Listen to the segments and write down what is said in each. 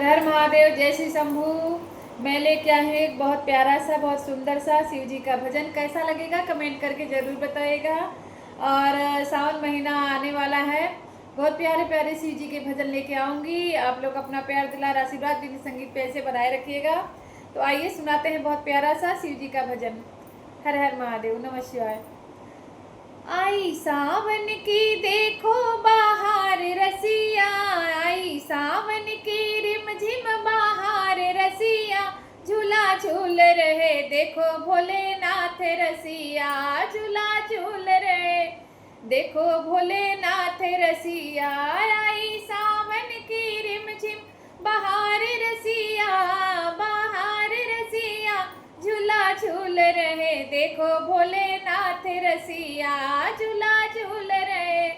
हर महादेव। जय श्री शंभू। मैं लेके आई हूँ एक बहुत प्यारा सा, बहुत सुंदर सा शिव जी का भजन। कैसा लगेगा कमेंट करके ज़रूर बताइएगा। और सावन महीना आने वाला है, बहुत प्यारे प्यारे शिव जी के भजन लेके आऊँगी। आप लोग अपना प्यार दुलार आशीर्वाद दीदी संगीत पे ऐसे बनाए रखिएगा। तो आइए सुनाते हैं बहुत प्यारा सा शिव जी का भजन। हर हर महादेव। नमः शिवाय। आई सावन की देखो बाहर रसिया, आई सावन की रिमझिम बाहर रसिया, झूला झूल रहे देखो भोलेनाथ रसिया, झूला झूल रहे देखो भोलेनाथ रसिया। आई सावन की रिमझिम बाहर रसिया, बाहर रसिया, झूला झूल रहे देखो भोलेनाथ रसिया, झूला झूल रहे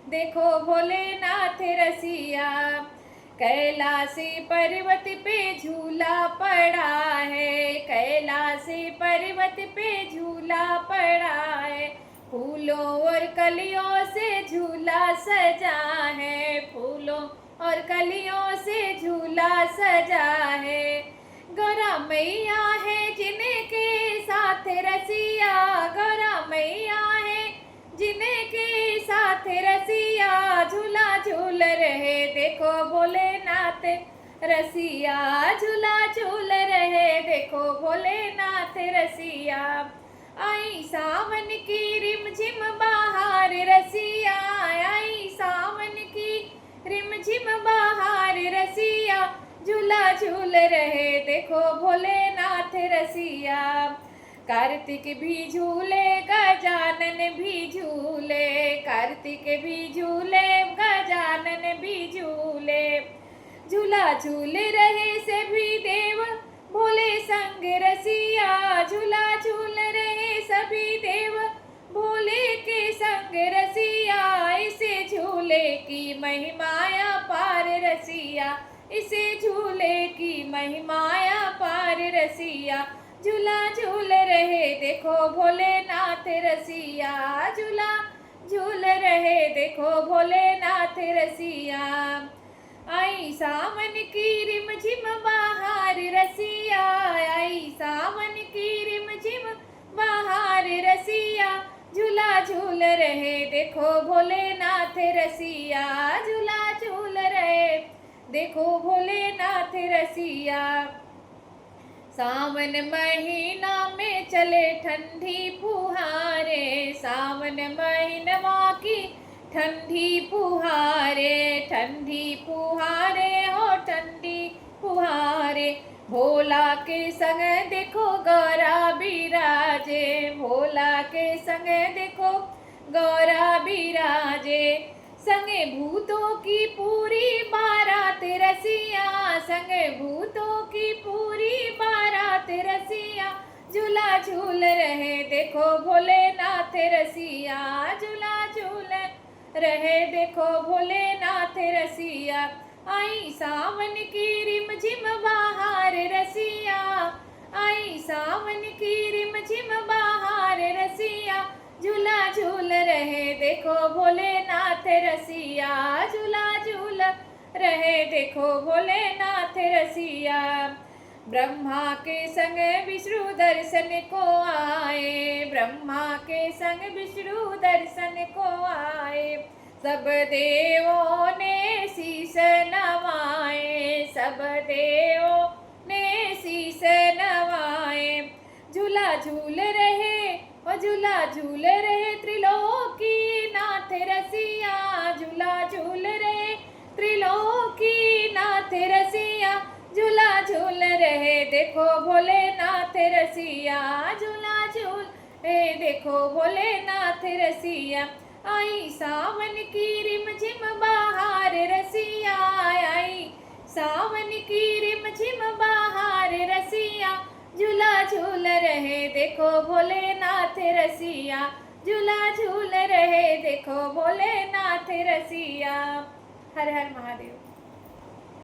देखो भोलेनाथ रसिया। कैलाशी पर्वत पे झूला पड़ा है, कैलाशी पर्वत पे झूला पड़ा है, फूलों और कलियों से झूला सजा है, फूलों और कलियों से झूला सजा है। गौरा मैया है जिनके साथ रसिया, गौरा मैया है जिनके साथ रसिया, झूला झूल रहे देखो भोलेनाथ रसिया, झूला झूल रहे देखो भोलेनाथ रसिया। आई सावन की रिमझिम बाहर रसिया, आई सावन की रिमझिम बाहर रसिया, झूला झूल रहे देखो भोलेनाथ रसिया। कार्तिक भी झूले गजानन भी झूले, कार्तिक भी झूले गजानन भी झूले, झूला झूल रहे सभी देव भोले संग रसिया, झूला झूल रहे सभी देव भोले के संग रसिया। इसे झूले की महिमाया पार रसिया, इसे झूले की महिमाया पार रसिया, झूला झूल रहे देखो भोलेनाथ रसिया, झूला झूल रहे देखो भोलेनाथ रसिया। आई सावन की रिमझिम बाहर रसिया, आई सावन की रिमझिम बाहर रसिया, झूला झूल रहे देखो भोलेनाथ रसिया, झूला झूल रहे देखो भोलेनाथ रसिया। सावन महीना में चले ठंडी फुहारे, सावन महीनवा की ठंडी फुहारे, ठंडी फुहारे हो ठंडी फुहारे, भोला के संग देखो गौरा बिराजे, भोला के संग देखो गौरा बिराजे, संगे भूतों की पूरी बारात रसिया, संगे भूतों की पूरी बारात रसिया, झूला झूल रहे देखो भोलेनाथ रसिया, झूला झूल रहे देखो भोलेनाथ रसिया। आई सावन की रिमझिम बाहर रसिया, आई सावन की रिमझिम बाहर रसिया, झूला झूल रहे देखो भोलेनाथ रसिया, झूला झूल रहे देखो भोलेनाथ रसिया। ब्रह्मा के संग विष्णु दर्शन को आए, ब्रह्मा के संग विष्णु दर्शन को आए, सब देवों ने शीश नवाए, सब देवों ने शीश नवाए, झूला झूल रहे और झूला झूल रहे त्रिलोकी नाथ रसिया, झूला झूल रहे त्रिलोकी नाथ रसिया, झूला झूल रहे देखो भोलेनाथ रसिया, झूला झूल रहे देखो भोलेनाथ रसिया। आई सावन की रिमझिम बाहर रसिया, आई सावन की रिमझिम बाहर रसिया, झूला झूल रहे देखो भोलेनाथ रसिया, झूला झूल रहे देखो भोलेनाथ रसिया। हर हर महादेव।